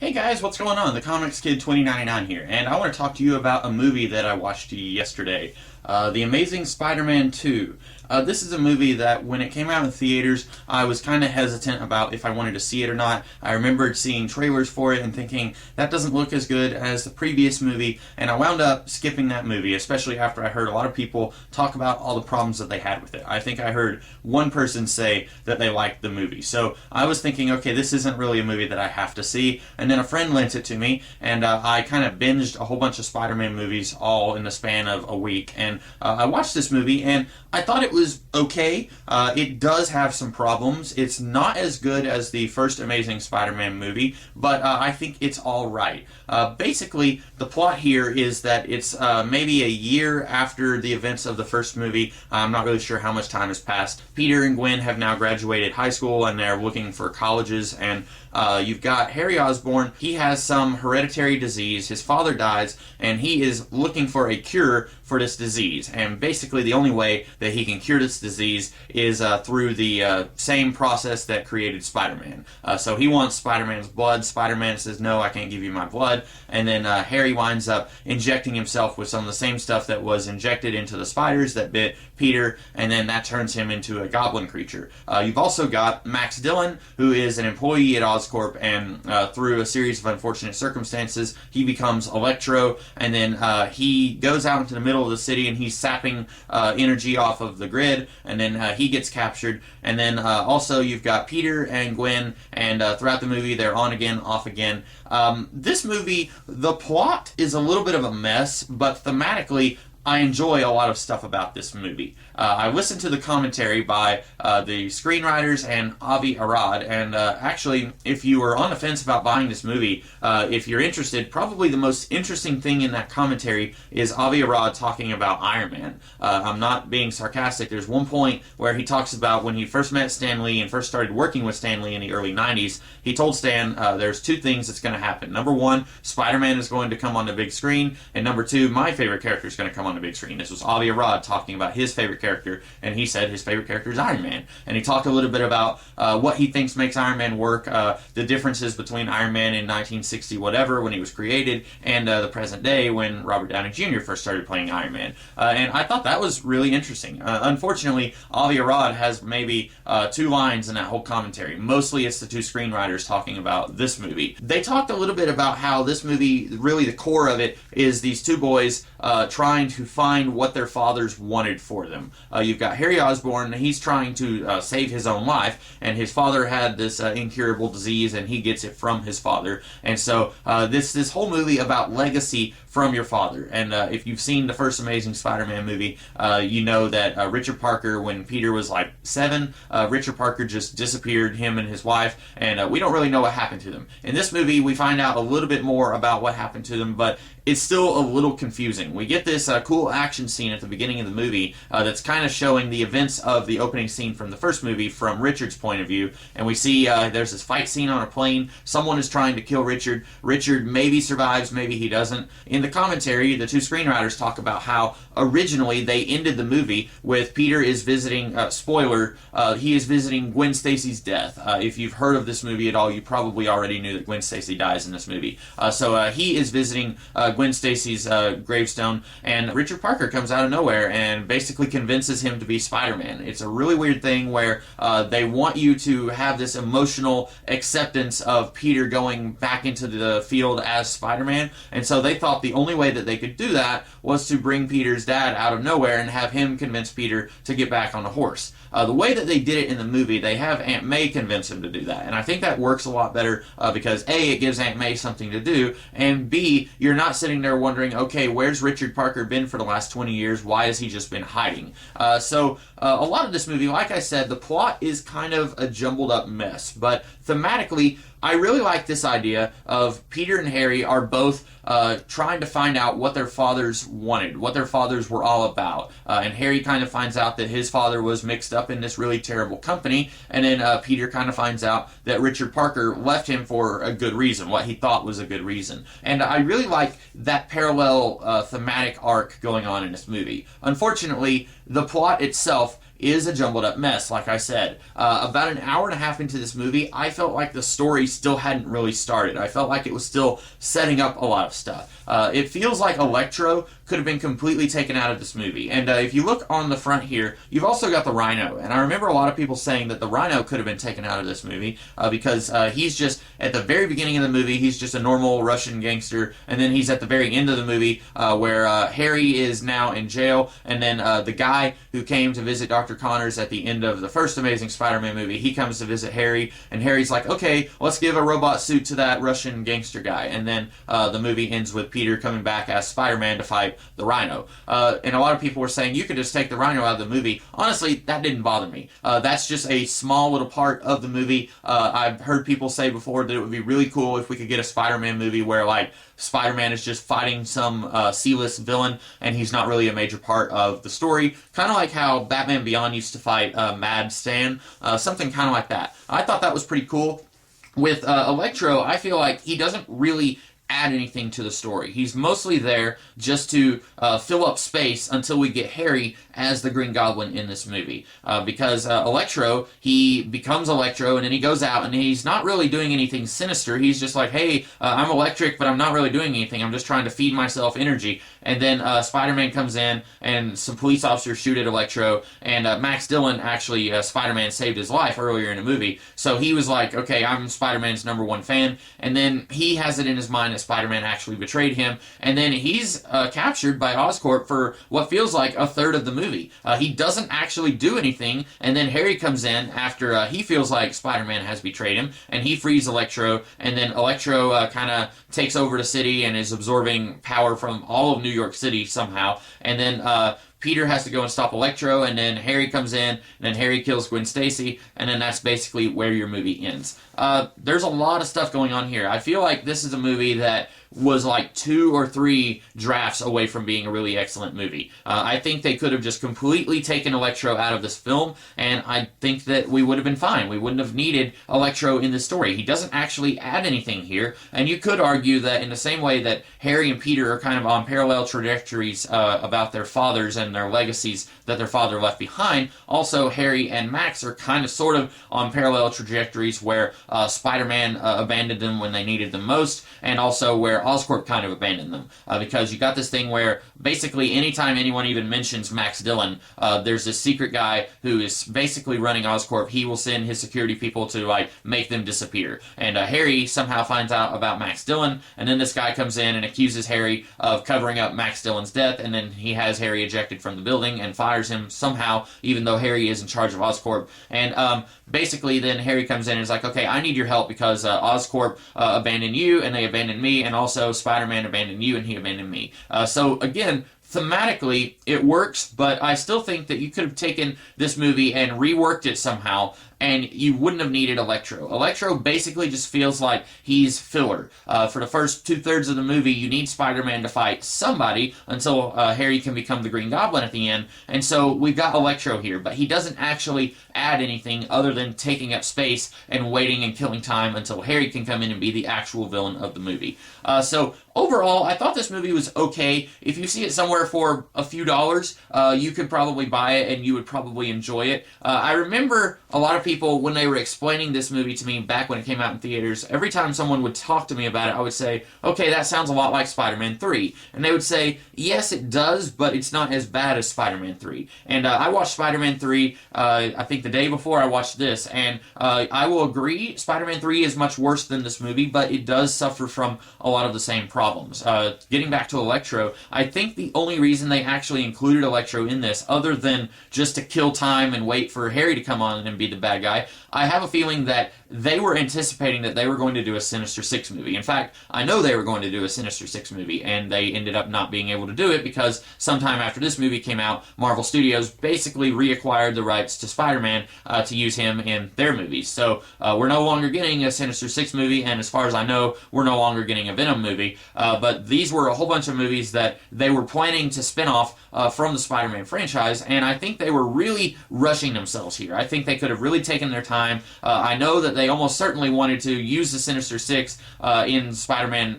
Hey guys, what's going on? The Comics Kid 2099 here, and I want to talk to you about a movie that I watched yesterday, The Amazing Spider-Man 2. This is a movie that when it came out in theaters, I was kind of hesitant about if I wanted to see it or not. I remembered seeing trailers for it and thinking, that doesn't look as good as the previous movie, and I wound up skipping that movie, especially after I heard a lot of people talk about all the problems that they had with it. I think I heard one person say that they liked the movie. So I was thinking, okay, this isn't really a movie that I have to see, and then a friend lent it to me, and I kind of binged a whole bunch of Spider-Man movies all in the span of a week, and I watched this movie, and I thought it was okay. It does have some problems. It's not as good as the first Amazing Spider-Man movie, but I think it's all right. Basically, the plot here is that it's maybe a year after the events of the first movie. I'm not really sure how much time has passed. Peter and Gwen have now graduated high school, and they're looking for colleges, and you've got Harry Osborn. He has some hereditary disease. His father dies, and he is looking for a cure for this disease. And basically, the only way that he can cure this disease is through the same process that created Spider-Man. So he wants Spider-Man's blood. Spider-Man says, no, I can't give you my blood. And then Harry winds up injecting himself with some of the same stuff that was injected into the spiders that bit Peter, and then that turns him into a goblin creature. You've also got Max Dillon, who is an employee at Oscorp, and through a series of unfortunate circumstances, he becomes Electro, and then he goes out into the middle of the city, and he's sapping energy off of the grid, and then he gets captured. And then also you've got Peter and Gwen, and throughout the movie, they're on again, off again. This movie, the plot is a little bit of a mess, but thematically, I enjoy a lot of stuff about this movie. I listened to the commentary by the screenwriters and Avi Arad, and actually, if you were on the fence about buying this movie, if you're interested, probably the most interesting thing in that commentary is Avi Arad talking about Iron Man. I'm not being sarcastic. There's one point where he talks about when he first met Stan Lee and first started working with Stan Lee in the early 90s, he told Stan there's two things that's going to happen. Number one, Spider-Man is going to come on the big screen, and number two, my favorite character is going to come on the big screen. This was Avi Arad talking about his favorite character, and he said his favorite character is Iron Man. And he talked a little bit about what he thinks makes Iron Man work, the differences between Iron Man in 1960 whatever when he was created, and the present day when Robert Downey Jr. first started playing Iron Man. And I thought that was really interesting. Unfortunately, Avi Arad has maybe 2 lines in that whole commentary. Mostly it's the 2 screenwriters talking about this movie. They talked a little bit about how this movie, really the core of it, is these 2 boys trying to find what their fathers wanted for them. You've got Harry Osborn. He's trying to save his own life, and his father had this incurable disease, and he gets it from his father. And so this whole movie about legacy from your father. And if you've seen the first Amazing Spider-Man movie, you know that Richard Parker, when Peter was like 7, Richard Parker just disappeared, him and his wife, and we don't really know what happened to them. In this movie, we find out a little bit more about what happened to them, but it's still a little confusing. We get this cool action scene at the beginning of the movie that's kind of showing the events of the opening scene from the first movie from Richard's point of view, and we see there's this fight scene on a plane. Someone is trying to kill Richard. Richard maybe survives, maybe he doesn't. In the commentary, the 2 screenwriters talk about how originally they ended the movie with Peter is visiting, spoiler, he is visiting Gwen Stacy's death. If you've heard of this movie at all, you probably already knew that Gwen Stacy dies in this movie. So he is visiting Gwen Stacy's gravestone, and Richard Parker comes out of nowhere and basically convinces him to be Spider-Man. It's a really weird thing where they want you to have this emotional acceptance of Peter going back into the field as Spider-Man, and so they thought the only way that they could do that was to bring Peter's dad out of nowhere and have him convince Peter to get back on a horse. The way that they did it in the movie, they have Aunt May convince him to do that, and I think that works a lot better because A, it gives Aunt May something to do, and B, you're not sitting there wondering, okay, where's Richard Parker been for the last 20 years? Why has he just been hiding? So a lot of this movie, like I said, the plot is kind of a jumbled up mess, but thematically, I really like this idea of Peter and Harry are both trying to find out what their fathers wanted, what their fathers were all about. And Harry kind of finds out that his father was mixed up in this really terrible company, and then Peter kind of finds out that Richard Parker left him for a good reason, what he thought was a good reason. And I really like that parallel thematic arc going on in this movie. Unfortunately, the plot itself is a jumbled up mess, like I said. About an hour and a half into this movie, I felt like the story still hadn't really started. I felt like it was still setting up a lot of stuff. It feels like Electro could have been completely taken out of this movie. And if you look on the front here, you've also got the Rhino. And I remember a lot of people saying that the Rhino could have been taken out of this movie because he's just, at the very beginning of the movie, he's just a normal Russian gangster. And then he's at the very end of the movie where Harry is now in jail. And then the guy who came to visit Dr. Connors at the end of the first Amazing Spider-Man movie, he comes to visit Harry. And Harry's like, okay, let's give a robot suit to that Russian gangster guy. And then the movie ends with Peter coming back as Spider-Man to fight the Rhino. And a lot of people were saying you could just take the Rhino out of the movie. Honestly, that didn't bother me. That's just a small little part of the movie. I've heard people say before that it would be really cool if we could get a Spider-Man movie where, like, Spider-Man is just fighting some C-list villain and he's not really a major part of the story. Kind of like how Batman Beyond used to fight Mad Stan. Something kind of like that. I thought that was pretty cool. With Electro, I feel like he doesn't really add anything to the story. He's mostly there just to fill up space until we get Harry as the Green Goblin in this movie. Because Electro, he becomes Electro and then he goes out and he's not really doing anything sinister. He's just like, hey, I'm electric, but I'm not really doing anything. I'm just trying to feed myself energy. And then Spider-Man comes in and some police officers shoot at Electro, and Max Dillon actually, Spider-Man saved his life earlier in the movie. So he was like, okay, I'm Spider-Man's #1 fan. And then he has it in his mind that Spider-Man actually betrayed him. And then he's captured by Oscorp for what feels like a third of the movie. He doesn't actually do anything, and then Harry comes in after he feels like Spider-Man has betrayed him, and he frees Electro, and then Electro kind of takes over the city and is absorbing power from all of New York City somehow. And then Peter has to go and stop Electro, and then Harry comes in, and then Harry kills Gwen Stacy, and then that's basically where your movie ends. There's a lot of stuff going on here. I feel like this is a movie that was like 2 or 3 drafts away from being a really excellent movie. I think they could have just completely taken Electro out of this film, and I think that we would have been fine. We wouldn't have needed Electro in the story. He doesn't actually add anything here, and you could argue that in the same way that Harry and Peter are kind of on parallel trajectories about their fathers and their legacies that their father left behind, also Harry and Max are kind of sort of on parallel trajectories where Spider-Man abandoned them when they needed them most, and also where Oscorp kind of abandoned them. Because you got this thing where basically anytime anyone even mentions Max Dillon, there's this secret guy who is basically running Oscorp. He will send his security people to like make them disappear. And Harry somehow finds out about Max Dillon, and then this guy comes in and accuses Harry of covering up Max Dillon's death, and then he has Harry ejected from the building and fires him somehow, even though Harry is in charge of Oscorp. And basically then Harry comes in and is like, okay, I need your help because Oscorp abandoned you and they abandoned me, and also Spider-Man abandoned you and he abandoned me. So again, thematically, it works, but I still think that you could have taken this movie and reworked it somehow, and you wouldn't have needed Electro. Electro basically just feels like he's filler. For the first 2/3 of the movie, you need Spider-Man to fight somebody until Harry can become the Green Goblin at the end, and so we've got Electro here, but he doesn't actually add anything other than taking up space and waiting and killing time until Harry can come in and be the actual villain of the movie. So overall, I thought this movie was okay. If you see it somewhere for a few dollars, you could probably buy it and you would probably enjoy it. I remember a lot of people, when they were explaining this movie to me back when it came out in theaters, every time someone would talk to me about it, I would say, okay, that sounds a lot like Spider-Man 3. And they would say, yes, it does, but it's not as bad as Spider-Man 3. And I watched Spider-Man 3, I think the day before I watched this, and I will agree, Spider-Man 3 is much worse than this movie, but it does suffer from a lot of the same problems. Getting back to Electro, I think the only reason they actually included Electro in this, other than just to kill time and wait for Harry to come on and be the bad guy, I have a feeling that they were anticipating that they were going to do a Sinister Six movie. In fact, I know they were going to do a Sinister Six movie, and they ended up not being able to do it because sometime after this movie came out, Marvel Studios basically reacquired the rights to Spider-Man to use him in their movies. So we're no longer getting a Sinister Six movie, and as far as I know, we're no longer getting a Venom movie. But these were a whole bunch of movies that they were planning to spin off from the Spider-Man franchise, and I think they were really rushing themselves here. I think they could have really taken their time. I know that they almost certainly wanted to use the Sinister Six in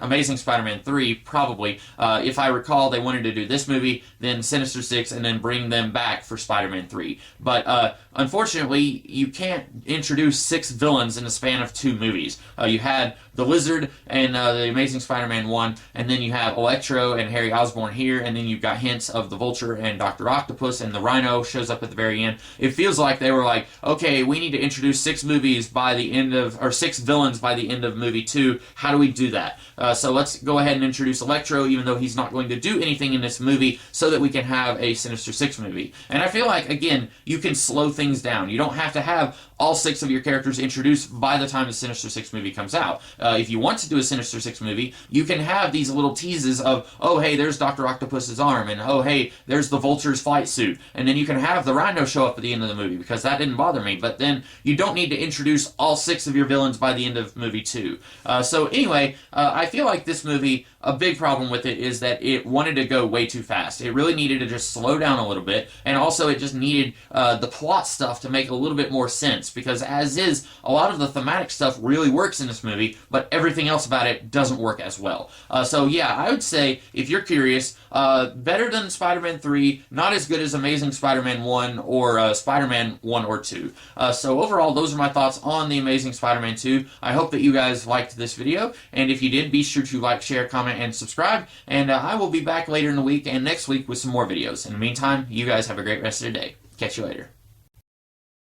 Amazing Spider-Man 3, probably. If I recall, they wanted to do this movie, then Sinister Six, and then bring them back for Spider-Man 3. But unfortunately, you can't introduce 6 villains in the span of 2 movies. You had the Lizard and the Amazing Spider-Man 1, and then you have Electro and Harry Osborn here, and then you've got hints of the Vulture and Dr. Octopus, and the Rhino shows up at the very end. It feels like they were like, okay, we need to introduce 6 movies by the end of, or 6 villains by the end of movie 2. How do we do that? So let's go ahead and introduce Electro, even though he's not going to do anything in this movie, so that we can have a Sinister Six movie. And I feel like, again, you can slow things down. You don't have to have all 6 of your characters introduced by the time the Sinister Six movie comes out. If you want to do a Sinister Six movie, you can have these little teases of, oh, hey, there's Dr. Octopus's arm, and oh, hey, there's the Vulture's flight suit. And then you can have the Rhino show up at the end of the movie, because that didn't bother me. But then you don't need to introduce all 6 of your villains by the end of movie 2. So anyway, I feel like this movie, a big problem with it is that it wanted to go way too fast. It really needed to just slow down a little bit, and also it just needed the plot stuff to make a little bit more sense, because as is, a lot of the thematic stuff really works in this movie, but everything else about it doesn't work as well. So yeah, I would say, if you're curious, better than Spider-Man 3, not as good as Amazing Spider-Man 1 or Spider-Man 1 or 2. So overall, those are my thoughts on The Amazing Spider-Man 2. I hope that you guys liked this video, and if you did, be sure to like, share, comment, and subscribe, and I will be back later in the week and next week with some more videos. In the meantime, you guys have a great rest of the day. Catch you later.